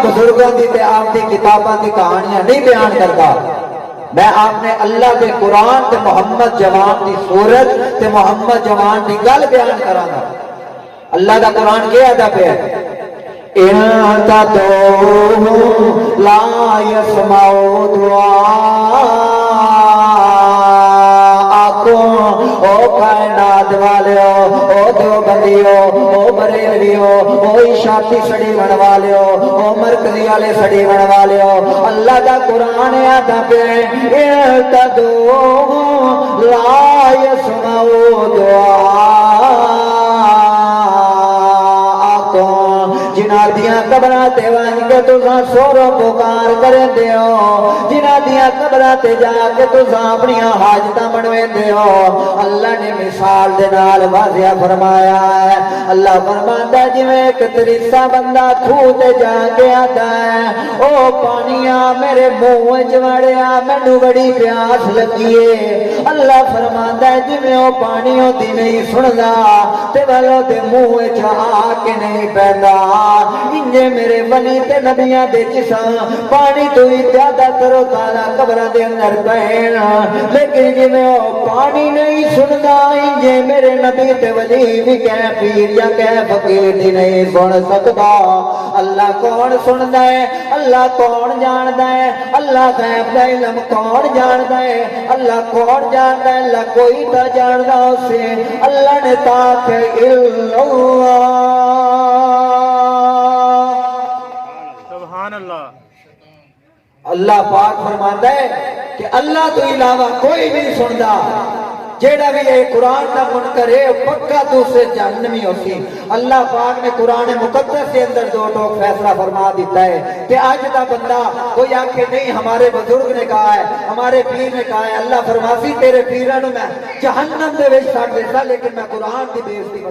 بزرگوں کی تے آپ کی کتاباں کی کہانیاں نہیں بیان کرتا، میں آپ نے اللہ کے قرآن تے محمد جوان کی صورت تے محمد جوان کی گل بیان کرانا۔ اللہ کا قرآن کیا آتا پہ اِن تَدْعُوهُمْ لَا يَسْمَعُوا دُعَاءَكُمْ، او کائنات والیو، او دیوبندیو، او بریلویو، او اشاعتی سڑی بن والیو، او مرکزی والے سڑی بن والیو، اللہ دا قرآن آتا پہ اِن تَدْعُوهُمْ لَا يَسْمَعُوا دُعَاءَكُمْ، جنہ دیاں قبراں تے وانج کے تساں سورو پکار کریں دیو، جنہ دیاں قبراں تے جا کے تساں اپنی حاجتاں منویں دیو۔ اللہ نے مثال دے نال واضح فرمایا ہے، اللہ فرماندا ہے جویں ایک تریسا بندہ تھو تے جا کے آتا ہے، او پانیاں میرے منہ وچ وڑیا مینوں بڑی پیاس لگی ہے، اللہ فرماندا ہے جویں او پانیوں دی نہیں سندا تے والو دے منہ وچ آ کے نہیں پیندا، انجے میرے ولی تے نبیاں دے جسم پانی تو ہی زیادہ ترو تازہ قبراں دے اندر پہن، لیکن جویں او پانی نہیں سندا انجے میرے نبی تے ولی بھی کہہ پیر یا کہہ فقیر دی نہیں سن سکدا۔ اللہ کون سندا ہے؟ اللہ کون جاندا ہے؟ اللہ غیب دا علم کون جاندا ہے؟ اللہ کون جاندا ہے؟ اللہ کوئی تا جاندا اسے، اللہ نے تاک اللہ۔ سبحان اللہ۔ اللہ پاک فرماندا ہے کہ اللہ تو علاوہ کوئی بھی نہیں سندا، جیڑا بھی یہ قرآن کا منکر ہے پکا دوسرے جہنمی ہوسی۔ اللہ پاک نے قرآن مقدس کے اندر دو ٹوک فیصلہ فرما دیتا ہے کہ آج دا بندہ کوئی آکے نہیں ہمارے بزرگ نے کہا ہے، ہمارے پیر نے کہا ہے، اللہ فرماسی تیرے پیرانوں میں جہنم دے وچ سٹ دیتا، لیکن میں قرآن کی بےزتی